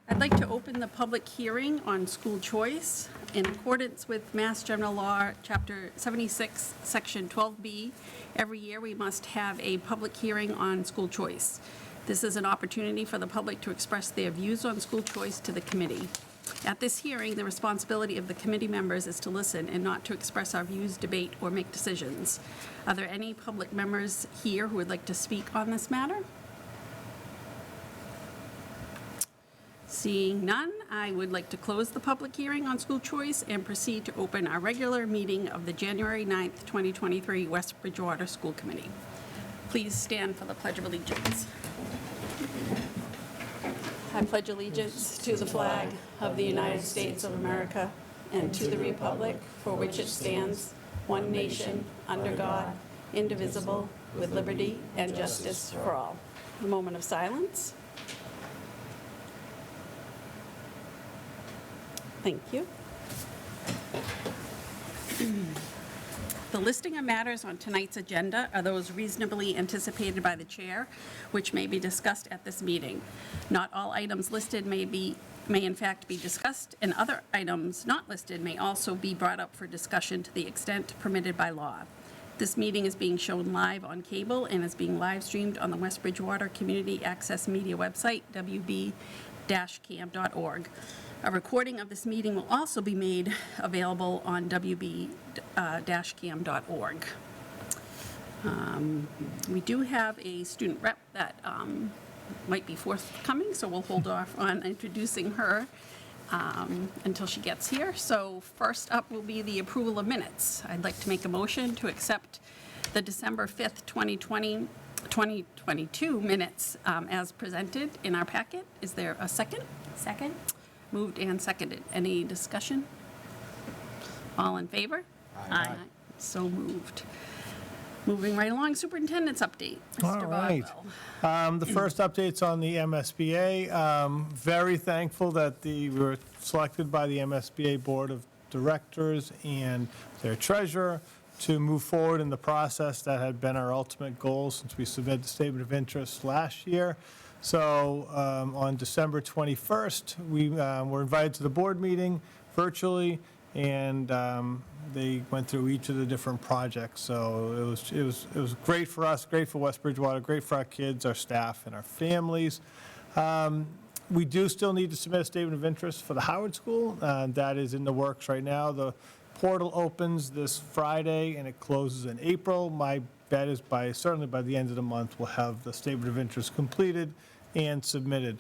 I'd like to open the public hearing on school choice. In accordance with Mass General Law, Chapter 76, Section 12B, every year we must have a public hearing on school choice. This is an opportunity for the public to express their views on school choice to the committee. At this hearing, the responsibility of the committee members is to listen and not to express our views, debate, or make decisions. Are there any public members here who would like to speak on this matter? Seeing none, I would like to close the public hearing on school choice and proceed to open our regular meeting of the January 9th, 2023 West Bridgewater School Committee. Please stand for the Pledge of Allegiance. I pledge allegiance to the flag of the United States of America and to the republic for which it stands, one nation, under God, indivisible, with liberty and justice for all. A moment of silence. Thank you. The listing of matters on tonight's agenda are those reasonably anticipated by the chair, which may be discussed at this meeting. Not all items listed may in fact be discussed, and other items not listed may also be brought up for discussion to the extent permitted by law. This meeting is being shown live on cable and is being live streamed on the West Bridgewater Community Access Media website, wb-cam.org. A recording of this meeting will also be made available on wb-cam.org. We do have a student rep that might be forthcoming, so we'll hold off on introducing her until she gets here. So first up will be the approval of minutes. I'd like to make a motion to accept the December 5th, 2022 minutes as presented in our packet. Is there a second? Second. Moved and seconded. Any discussion? All in favor? Aye. So moved. Moving right along, superintendent's update. Mr. All right. Boswell. The first update's on the MSBA. Very thankful that we were selected by the MSBA Board of Directors and their treasurer to move forward in the process that had been our ultimate goal since we submitted the statement of interest last year. So on December 21st, we were invited to the board meeting virtually, and they went through each of the different projects. So it was great for us, great for West Bridgewater, great for our kids, our staff, and our families. We do still need to submit a statement of interest for the Howard School. That is in the works right now. The portal opens this Friday, and it closes in April. My bet is certainly by the end of the month, we'll have the statement of interest completed and submitted.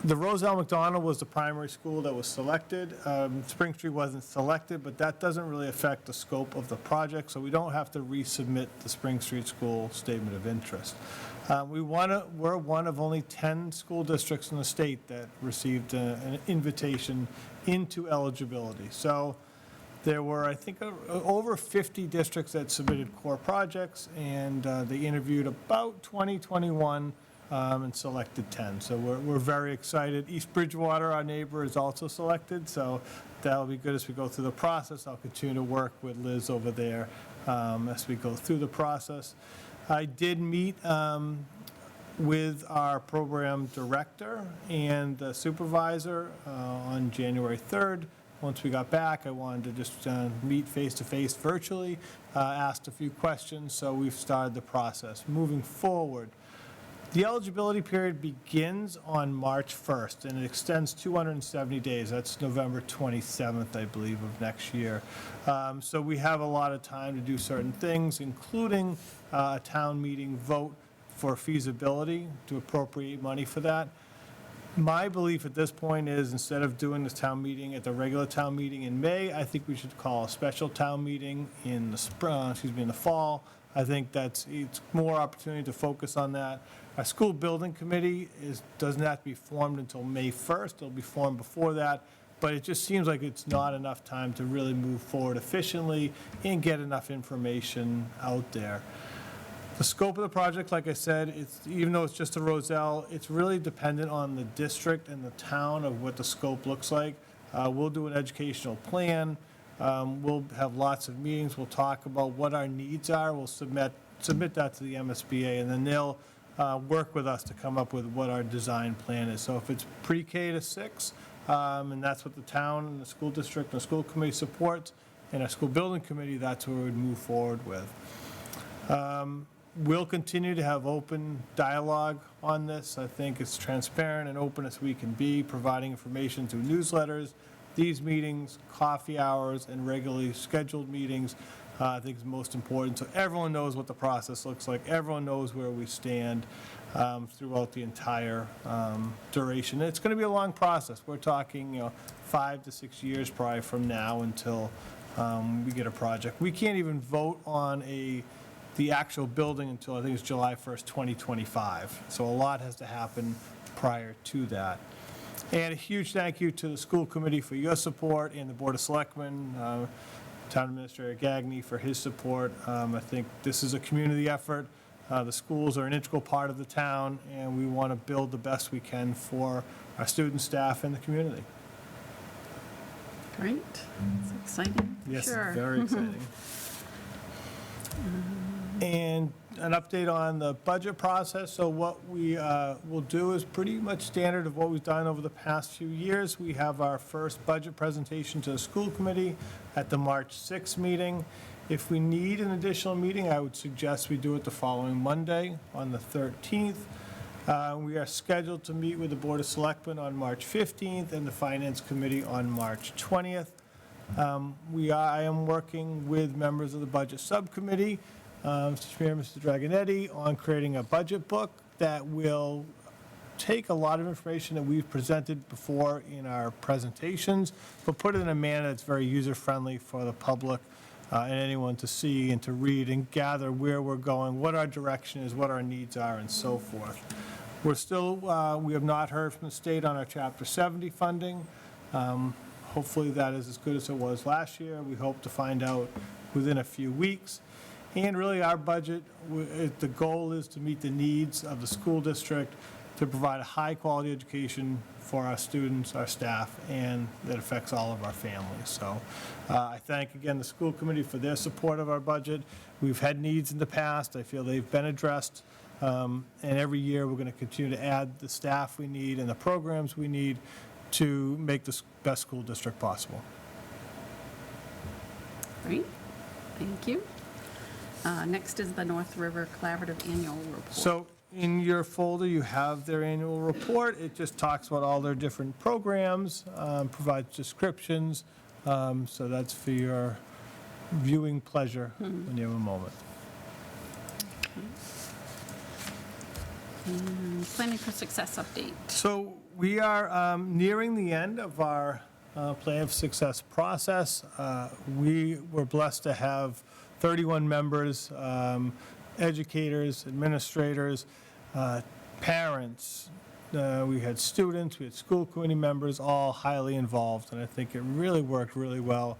The Roselle McDonald was the primary school that was selected. Spring Street wasn't selected, but that doesn't really affect the scope of the project, so we don't have to resubmit the Spring Street School statement of interest. We're one of only 10 school districts in the state that received an invitation into eligibility. So there were, I think, over 50 districts that submitted core projects, and they interviewed about 21 and selected 10. So we're very excited. East Bridgewater, our neighbor, is also selected, so that'll be good as we go through the process. I'll continue to work with Liz over there as we go through the process. I did meet with our program director and the supervisor on January 3rd. Once we got back, I wanted to just meet face-to-face virtually, asked a few questions, so we've started the process. Moving forward, the eligibility period begins on March 1st, and it extends 270 days. That's November 27th, I believe, of next year. So we have a lot of time to do certain things, including a town meeting vote for feasibility to appropriate money for that. My belief at this point is, instead of doing this town meeting at the regular town meeting in May, I think we should call a special town meeting in the in the fall. I think it's more opportunity to focus on that. Our school building committee doesn't have to be formed until May 1st. It'll be formed before that, but it just seems like it's not enough time to really move forward efficiently and get enough information out there. The scope of the project, like I said, even though it's just a Roselle, it's really dependent on the district and the town of what the scope looks like. We'll do an educational plan. We'll have lots of meetings. We'll talk about what our needs are. We'll submit that to the MSBA, and then they'll work with us to come up with what our design plan is. So if it's pre-K to 6, and that's what the town and the school district and the school committee supports, and our school building committee, that's what we would move forward with. We'll continue to have open dialogue on this. I think it's transparent and open as we can be, providing information through newsletters, these meetings, coffee hours, and regularly scheduled meetings. I think is most important, so everyone knows what the process looks like. Everyone knows where we stand throughout the entire duration. It's going to be a long process. We're talking, 5 to 6 years probably from now until we get a project. We can't even vote on the actual building until I think it's July 1st, 2025. So a lot has to happen prior to that. And a huge thank you to the school committee for your support and the Board of Selectmen, Town Administrator Gagne for his support. I think this is a community effort. The schools are an integral part of the town, and we want to build the best we can for our students, staff, and the community. Great. It's exciting, for Yes, sure. very exciting. And an update on the budget process. So what we will do is pretty much standard of what we've done over the past few years. We have our first budget presentation to the school committee at the March 6th meeting. If we need an additional meeting, I would suggest we do it the following Monday on the 13th. We are scheduled to meet with the Board of Selectmen on March 15th and the Finance Committee on March 20th. I am working with members of the Budget Subcommittee, Mr. Chair, Mr. Dragonetti, on creating a budget book that will take a lot of information that we've presented before in our presentations, but put it in a manner that's very user-friendly for the public and anyone to see and to read and gather where we're going, what our direction is, what our needs are, and so forth. We have not heard from the state on our Chapter 70 funding. Hopefully that is as good as it was last year. We hope to find out within a few weeks. And really, our budget, the goal is to meet the needs of the school district, to provide a high-quality education for our students, our staff, and that affects all of our families. So I thank, again, the school committee for their support of our budget. We've had needs in the past. I feel they've been addressed. And every year, we're going to continue to add the staff we need and the programs we need to make the best school district possible. Great, thank you. Next is the North River Collaborative Annual Report. So in your folder, you have their annual report. It just talks about all their different programs, provides descriptions. So that's for your viewing pleasure when you have a moment. And Planning for Success update. So we are nearing the end of our Plan for Success process. We were blessed to have 31 members, educators, administrators, parents. We had students, we had school committee members, all highly involved, and I think it really worked really well,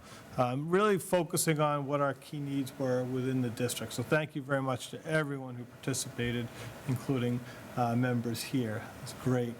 really focusing on what our key needs were within the district. So thank you very much to everyone who participated, including members here. It's great.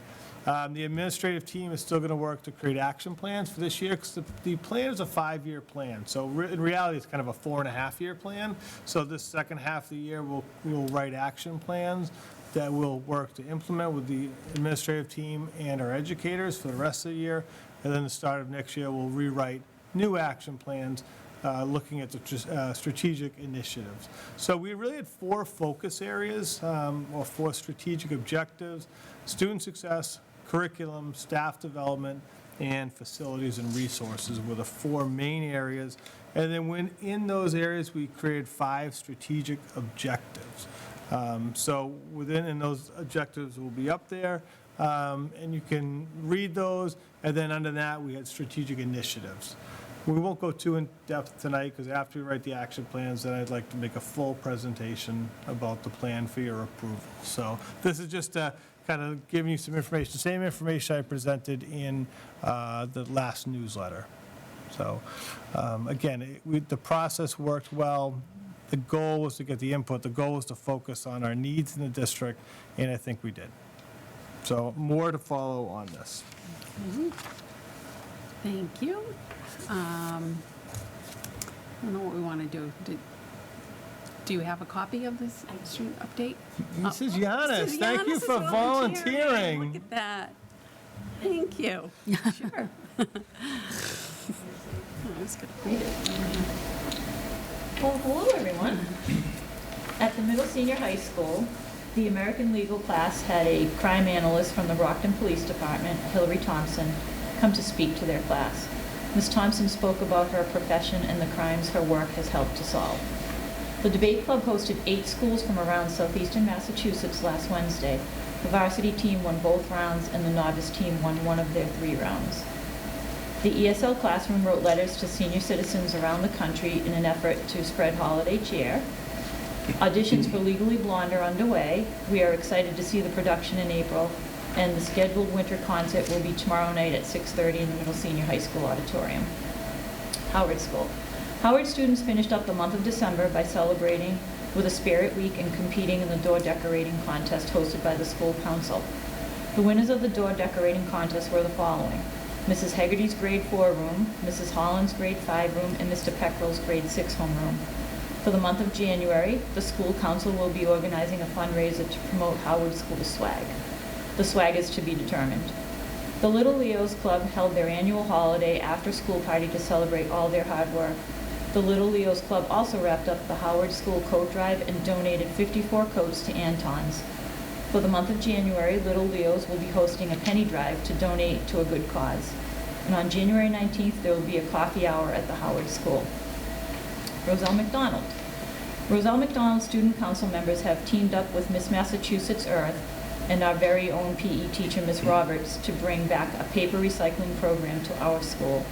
The administrative team is still going to work to create action plans for this year, because the plan is a 5-year plan. So in reality, it's kind of a 4.5-year plan. So this second half of the year, we'll write action plans that we'll work to implement with the administrative team and our educators for the rest of the year. And then the start of next year, we'll rewrite new action plans looking at the strategic initiatives. So we really had 4 focus areas, or 4 strategic objectives: student success, curriculum, staff development, and facilities and resources were the 4 main areas. And then in those areas, we created 5 strategic objectives. So in those objectives will be up there, and you can read those. And then under that, we had strategic initiatives. We won't go too in depth tonight, because after we write the action plans, then I'd like to make a full presentation about the plan for your approval. So this is just kind of giving you some information, the same information I presented in the last newsletter. So again, the process worked well. The goal was to get the input. The goal was to focus on our needs in the district, and I think we did. So more to follow on this. Thank you. I don't know what we want to do. Do you have a copy of this student update? Mrs. Mrs. Yanis, thank you Yanis is for Look volunteering. at that. Thank you. Sure. I was going to read it. Well, hello, everyone. At the middle senior high school, the American Legal class had a crime analyst from the Brockton Police Department, Hillary Thompson, come to speak to their class. Ms. Thompson spoke about her profession and the crimes her work has helped to solve. The debate club hosted 8 schools from around southeastern Massachusetts last Wednesday. The varsity team won both rounds and the novice team won one of their 3 rounds. The ESL classroom wrote letters to senior citizens around the country in an effort to spread holiday cheer. Auditions for Legally Blonde are underway. We are excited to see the production in April, and the scheduled winter concert will be tomorrow night at 6:30 in the middle senior high school auditorium. Howard School. Howard students finished up the month of December by celebrating with a Spirit Week and competing in the door decorating contest hosted by the school council. The winners of the door decorating contest were the following: Mrs. Hegarty's grade 4 room, Mrs. Holland's grade 5 room, and Mr. Peckrell's grade 6 homeroom. For the month of January, the school council will be organizing a fundraiser to promote Howard School's swag. The swag is to be determined. The Little Leos Club held their annual holiday after-school party to celebrate all their hard work. The Little Leos Club also wrapped up the Howard School coat drive and donated 54 coats to Anton's. For the month of January, Little Leos will be hosting a penny drive to donate to a good cause. And on January 19th, there will be a coffee hour at the Howard School. Roselle McDonald. Roselle McDonald student council members have teamed up with Miss Massachusetts Earth and our very own PE teacher, Miss Roberts, to bring back a paper recycling program to our school.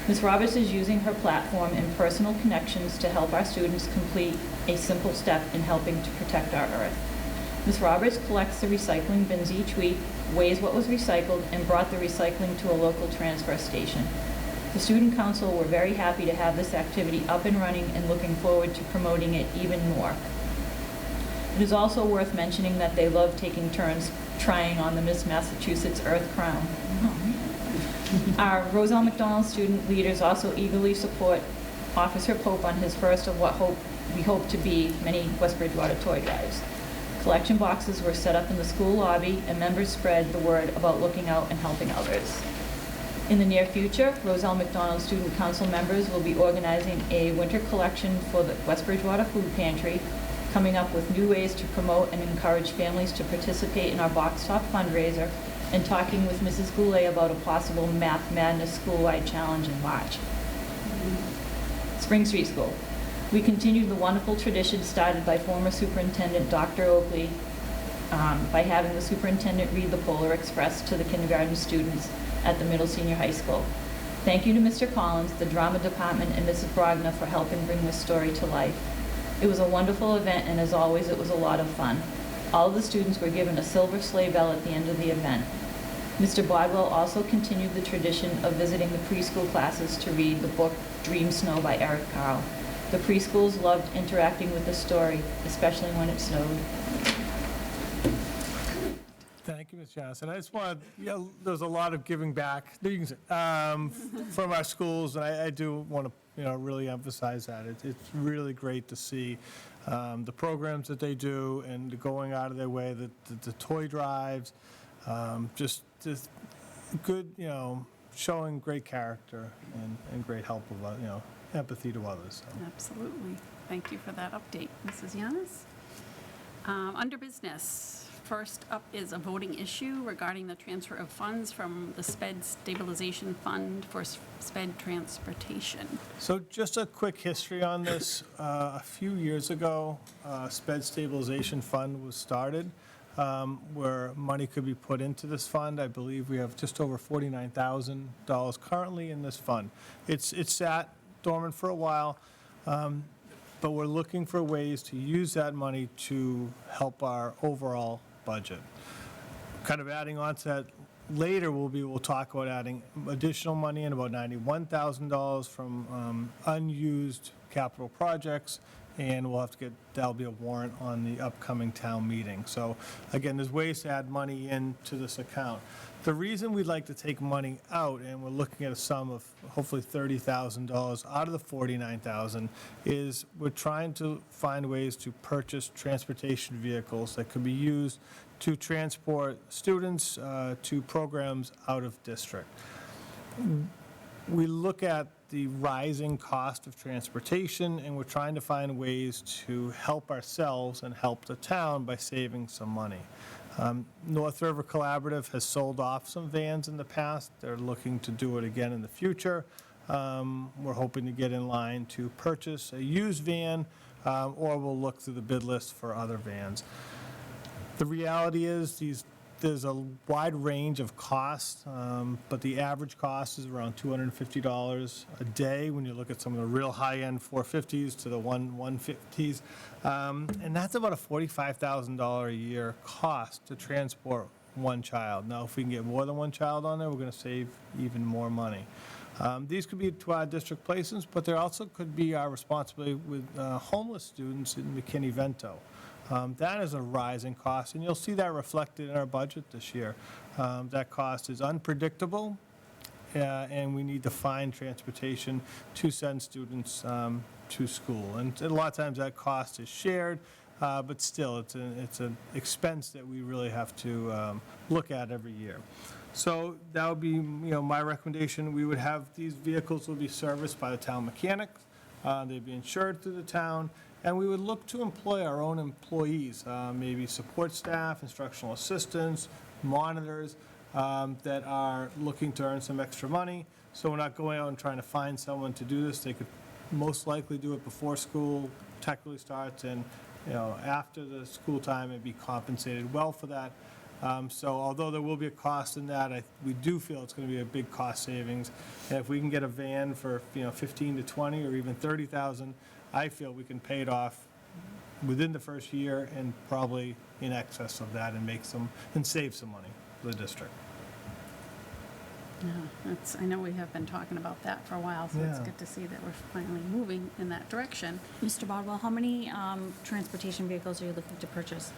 Ms. Roberts is using her platform and personal connections to help our students complete a simple step in helping to protect our earth. Ms. Roberts collects the recycling bins each week, weighs what was recycled, and brought the recycling to a local transfer station. The student council were very happy to have this activity up and running and looking forward to promoting it even more. It is also worth mentioning that they love taking turns trying on the Miss Massachusetts Earth crown. Our Roselle McDonald student leaders also eagerly support Officer Pope on his first of what we hope to be many West Bridgewater toy drives. Collection boxes were set up in the school lobby, and members spread the word about looking out and helping others. In the near future, Roselle McDonald Student Council members will be organizing a winter collection for the West Bridgewater Food Pantry, coming up with new ways to promote and encourage families to participate in our Box Top fundraiser, and talking with Mrs. Goulet about a possible Math Madness school-wide challenge in March. Spring Street School. We continued the wonderful tradition started by former Superintendent Dr. Oakley by having the superintendent read the Polar Express to the kindergarten students at the middle senior high school. Thank you to Mr. Collins, the drama department, and Mrs. Brogna for helping bring this story to life. It was a wonderful event, and as always, it was a lot of fun. All of the students were given a silver sleigh bell at the end of the event. Mr. Bodwell also continued the tradition of visiting the preschool classes to read the book Dream Snow by Eric Carle. The preschools loved interacting with the story, especially when it snowed. Thank you, Ms. Johnson. I just want to, there's a lot of giving back from our schools, and I do want to, really emphasize that. It's really great to see the programs that they do and going out of their way, the toy drives, just good, showing great character and great help of, empathy to others. So. Absolutely. Thank you for that update, Mrs. Yanis. Under business, first up is a voting issue regarding the transfer of funds from the SPED Stabilization Fund for SPED transportation. So just a quick history on this. A few years ago, SPED Stabilization Fund was started where money could be put into this fund. I believe we have just over $49,000 currently in this fund. It's sat dormant for a while, but we're looking for ways to use that money to help our overall budget. Kind of adding on to that, later we'll talk about adding additional money in, about $91,000 from unused capital projects, and we'll have to that'll be a warrant on the upcoming town meeting. So again, there's ways to add money into this account. The reason we'd like to take money out, and we're looking at a sum of hopefully $30,000 out of the $49,000, is we're trying to find ways to purchase transportation vehicles that could be used to transport students to programs out of district. We look at the rising cost of transportation, and we're trying to find ways to help ourselves and help the town by saving some money. North River Collaborative has sold off some vans in the past. They're looking to do it again in the future. We're hoping to get in line to purchase a used van, or we'll look through the bid list for other vans. The reality is there's a wide range of costs, but the average cost is around $250 a day when you look at some of the real high-end 450s to the 150s. And that's about a $45,000 a year cost to transport one child. Now, if we can get more than one child on there, we're going to save even more money. These could be to our district placements, but there also could be our responsibility with homeless students in McKinney-Vento. That is a rising cost, and you'll see that reflected in our budget this year. That cost is unpredictable, and we need to find transportation to send students to school. And a lot of times that cost is shared, but still, it's an expense that we really have to look at every year. So that would be, my recommendation. We would have these vehicles will be serviced by the town mechanic. They'd be insured through the town. And we would look to employ our own employees, maybe support staff, instructional assistants, monitors that are looking to earn some extra money. So we're not going out and trying to find someone to do this. They could most likely do it before school technically starts, and after the school time and be compensated well for that. So although there will be a cost in that, we do feel it's going to be a big cost savings. And if we can get a van for 15 to 20 or even 30,000, I feel we can pay it off within the first year and probably in excess of that and save some money for the district. Yeah, I know we have been talking about that for a while, so it's Yeah. good to see that we're finally moving in that direction. Mr. Bardwell, how many transportation vehicles are you looking to purchase?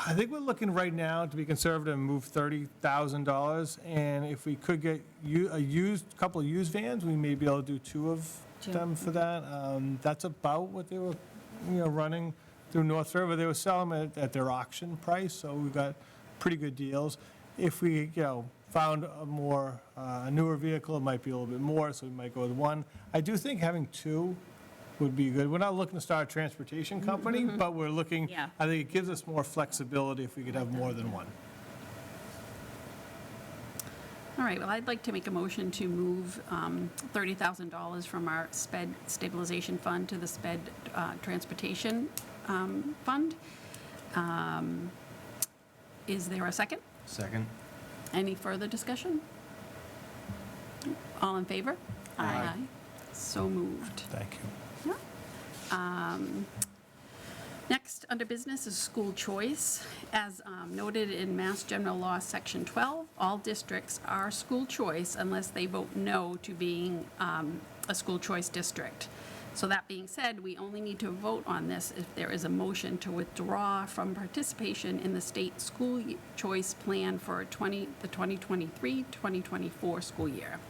I think we're looking right now to be conservative and move $30,000. And if we could get a couple of used vans, we may be able to do two of them for that. That's about what they were, running through North River. They were selling them at their auction price, so we got pretty good deals. If we, found a newer vehicle, it might be a little bit more, so we might go with one. I do think having two would be good. We're not looking to start a transportation company, but we're looking, Yeah. I think it gives us more flexibility if we could have more than one. All right, well, I'd like to make a motion to move $30,000 from our SPED stabilization fund to the SPED transportation fund. Is there a second? Second. Any further discussion? All in favor? Aye. So moved. Thank you. Next, under business is school choice. As noted in Mass General Law, Section 12, all districts are school choice unless they vote no to being a school choice district. So that being said, we only need to vote on this if there is a motion to withdraw from participation in the state school choice plan for the 2023-2024 school year.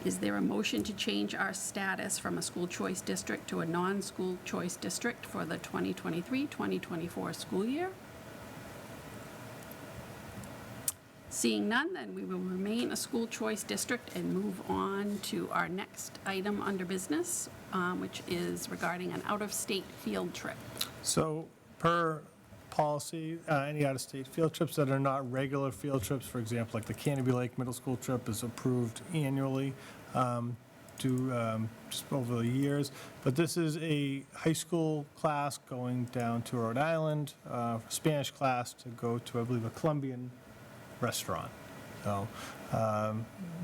Is there a motion to change our status from a school choice district to a non-school choice district for the 2023-2024 school year? Seeing none, then we will remain a school choice district and move on to our next item under business, which is regarding an out-of-state field trip. So per policy, any out-of-state field trips that are not regular field trips, for example, like the Canopy Lake Middle School trip is approved annually just over the years. But this is a high school class going down to Rhode Island, Spanish class to go to, I believe, a Colombian restaurant. So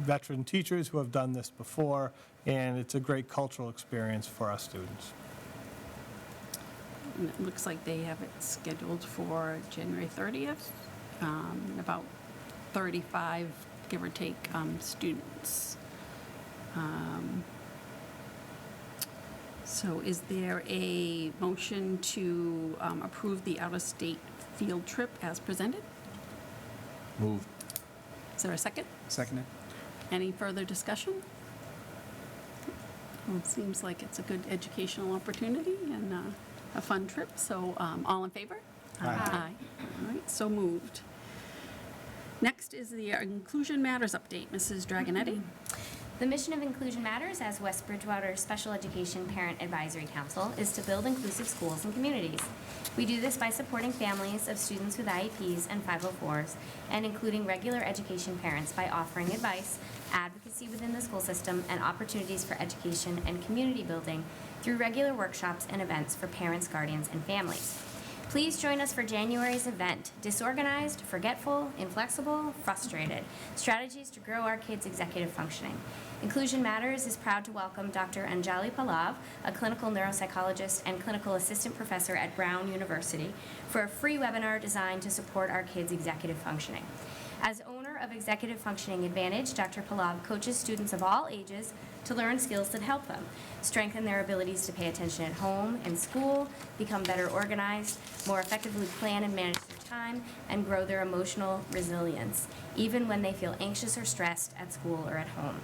veteran teachers who have done this before, and it's a great cultural experience for our students. And it looks like they have it scheduled for January 30th, about 35, give or take, students. So is there a motion to approve the out-of-state field trip as presented? Moved. Is there a second? Seconded. Any further discussion? Well, it seems like it's a good educational opportunity and a fun trip, so all in favor? Aye. All right, so moved. Next is the Inclusion Matters update. Mrs. Dragonetti? The mission of Inclusion Matters as West Bridgewater Special Education Parent Advisory Council is to build inclusive schools and communities. We do this by supporting families of students with IEPs and 504s and including regular education parents by offering advice, advocacy within the school system, and opportunities for education and community building through regular workshops and events for parents, guardians, and families. Please join us for January's event, Disorganized, Forgetful, Inflexible, Frustrated, Strategies to Grow Our Kids' Executive Functioning. Inclusion Matters is proud to welcome Dr. Anjali Pallav, a clinical neuropsychologist and clinical assistant professor at Brown University, for a free webinar designed to support our kids' executive functioning. As owner of Executive Functioning Advantage, Dr. Pallav coaches students of all ages to learn skills that help them strengthen their abilities to pay attention at home and school, become better organized, more effectively plan and manage their time, and grow their emotional resilience, even when they feel anxious or stressed at school or at home.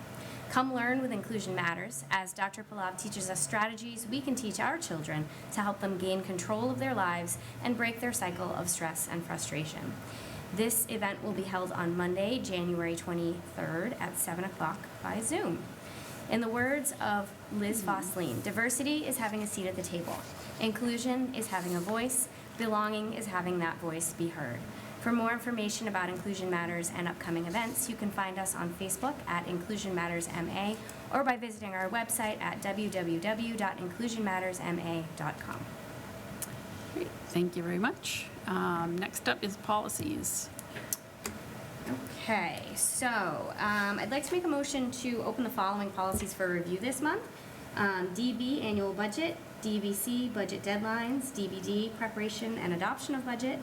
Come learn with Inclusion Matters, as Dr. Pallav teaches us strategies we can teach our children to help them gain control of their lives and break their cycle of stress and frustration. This event will be held on Monday, January 23rd at 7 o'clock by Zoom. In the words of Liz Fosline, diversity is having a seat at the table. Inclusion is having a voice. Belonging is having that voice be heard. For more information about Inclusion Matters and upcoming events, you can find us on Facebook at Inclusion Matters MA or by visiting our website at www.inclusionmattersma.com. Great, thank you very much. Next up is policies. Okay, so I'd like to make a motion to open the following policies for review this month. DB, annual budget, DBC, budget deadlines, DBD, preparation and adoption of budget,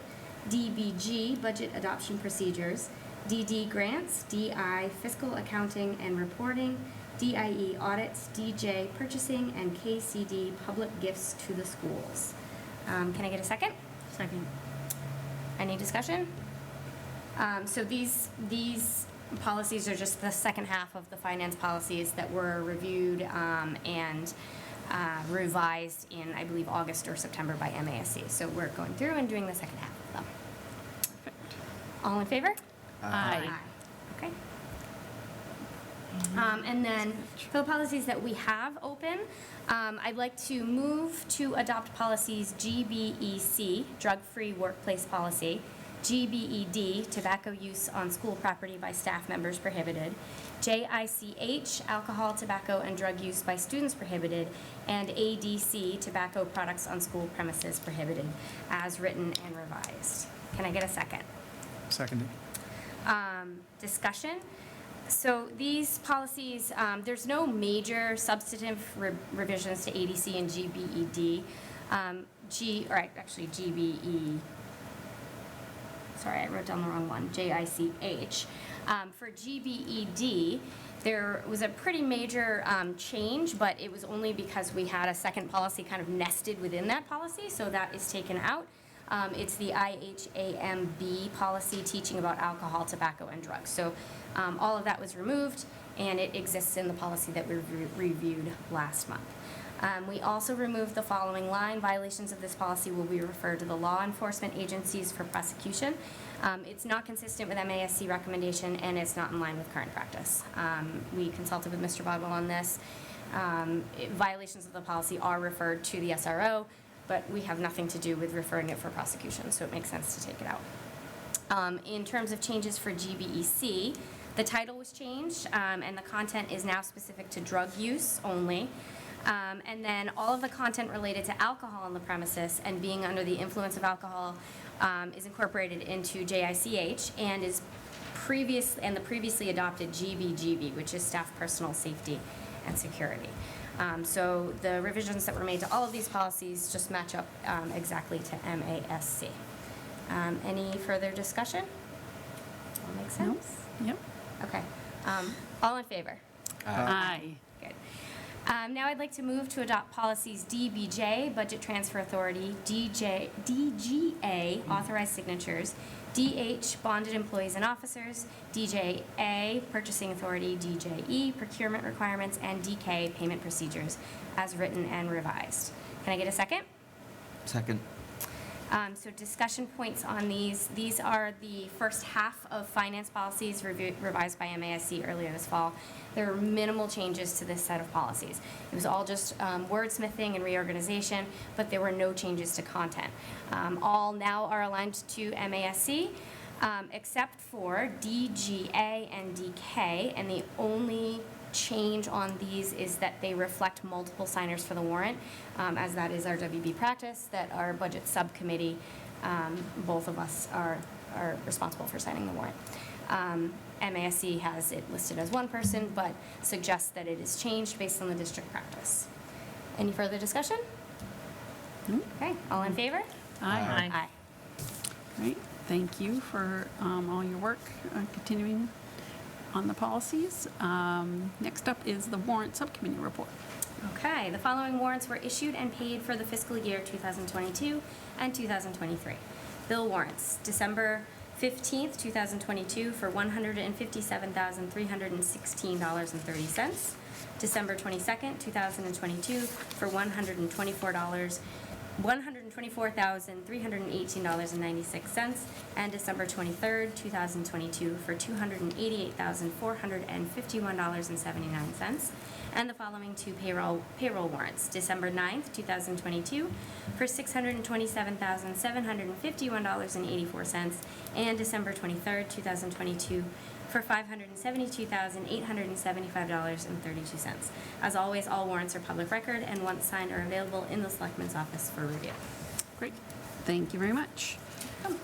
DBG, budget adoption procedures, DD, grants, DI, fiscal accounting and reporting, DIE, audits, DJ, purchasing, and KCD, public gifts to the schools. Can I get a second? Second. Any discussion? So these policies are just the second half of the finance policies that were reviewed and revised in, I believe, August or September by MASC. So we're going through and doing the second half of them. All in favor? Aye. Okay. And then for the policies that we have open, I'd like to move to adopt policies GBEC, drug-free workplace policy, GBED, tobacco use on school property by staff members prohibited, JICH, alcohol, tobacco, and drug use by students prohibited, and ADC, tobacco products on school premises prohibited, as written and revised. Can I get a second? Seconded. Discussion. So these policies, there's no major substantive revisions to ADC and GBED. GBE. Sorry, I wrote down the wrong one. JICH. For GBED, there was a pretty major change, but it was only because we had a second policy kind of nested within that policy, so that is taken out. It's the IHAMB policy teaching about alcohol, tobacco, and drugs. So all of that was removed, and it exists in the policy that we reviewed last month. We also removed the following line: violations of this policy will be referred to the law enforcement agencies for prosecution. It's not consistent with MASC recommendation, and it's not in line with current practice. We consulted with Mr. Bogwell on this. Violations of the policy are referred to the SRO, but we have nothing to do with referring it for prosecution, so it makes sense to take it out. In terms of changes for GBEC, the title was changed, and the content is now specific to drug use only. And then all of the content related to alcohol on the premises and being under the influence of alcohol is incorporated into JICH and is the previously adopted GBGB, which is staff personal safety and security. So the revisions that were made to all of these policies just match up exactly to MASC. Any further discussion? All make sense? Yep. Okay. All in favor? Aye. Good. Now I'd like to move to adopt policies DBJ, Budget Transfer Authority, DGA, Authorized Signatures, DH, Bonded Employees and Officers, DJA, Purchasing Authority, DJE, Procurement Requirements, and DK, Payment Procedures, as written and revised. Can I get a second? Second. So discussion points on these. These are the first half of finance policies revised by MASC earlier this fall. There are minimal changes to this set of policies. It was all just wordsmithing and reorganization, but there were no changes to content. All now are aligned to MASC, except for DGA and DK, and the only change on these is that they reflect multiple signers for the warrant, as that is our WB practice, that our budget subcommittee, both of us are responsible for signing the warrant. MASC has it listed as one person, but suggests that it is changed based on the district practice. Any further discussion? Okay, all in favor? Aye. Aye. Great, thank you for all your work continuing on the policies. Next up is the warrant subcommittee report. Okay, the following warrants were issued and paid for the fiscal year 2022 and 2023. Bill warrants, December 15th, 2022 for $157,316.30. December 22nd, 2022 for $124,318.96, and December 23rd, 2022 for $288,451.79. And the following two payroll warrants, December 9th, 2022 for $627,751.84, and December 23rd, 2022 for $572,875.32. As always, all warrants are public record and once signed are available in the Selectman's office for review. Great, thank you very much.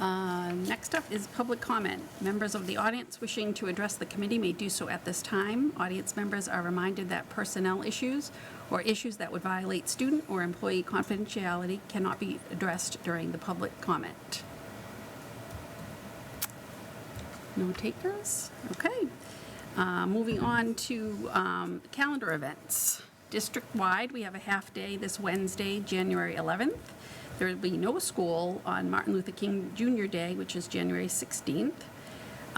Next up is public comment. Members of the audience wishing to address the committee may do so at this time. Audience members are reminded that personnel issues or issues that would violate student or employee confidentiality cannot be addressed during the public comment. No takers? Okay. Moving on to calendar events. District-wide, we have a half-day this Wednesday, January 11th. There will be no school on Martin Luther King Jr. Day, which is January 16th.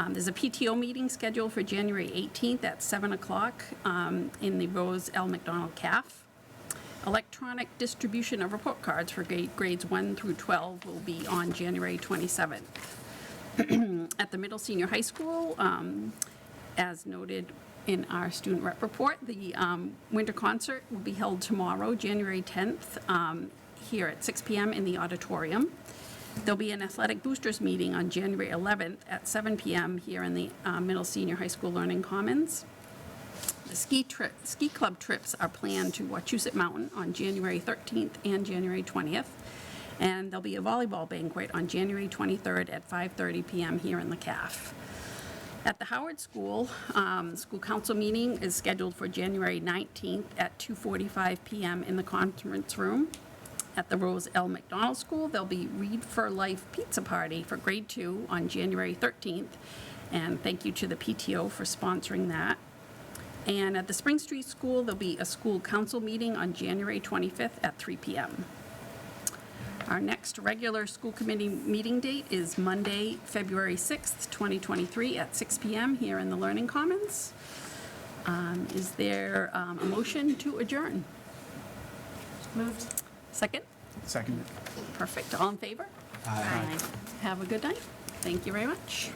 There's a PTO meeting scheduled for January 18th at 7 o'clock in the Rose L. McDonald CAF. Electronic distribution of report cards for grades 1 through 12 will be on January 27th. At the middle senior high school, as noted in our student rep report, the winter concert will be held tomorrow, January 10th, here at 6 p.m. in the auditorium. There'll be an athletic boosters meeting on January 11th at 7 p.m. here in the middle senior high school learning commons. The ski club trips are planned to Wachusett Mountain on January 13th and January 20th. And there'll be a volleyball banquet on January 23rd at 5:30 p.m. here in the CAF. At the Howard School, school council meeting is scheduled for January 19th at 2:45 p.m. in the conference room. At the Rose L. McDonald School, there'll be Read for Life Pizza Party for grade 2 on January 13th. And thank you to the PTO for sponsoring that. And at the Spring Street School, there'll be a school council meeting on January 25th at 3 p.m. Our next regular school committee meeting date is Monday, February 6th, 2023 at 6 p.m. here in the Learning Commons. Is there a motion to adjourn? Moved. Second? Second. Perfect. All in favor? Aye. Have a good night. Thank you very much.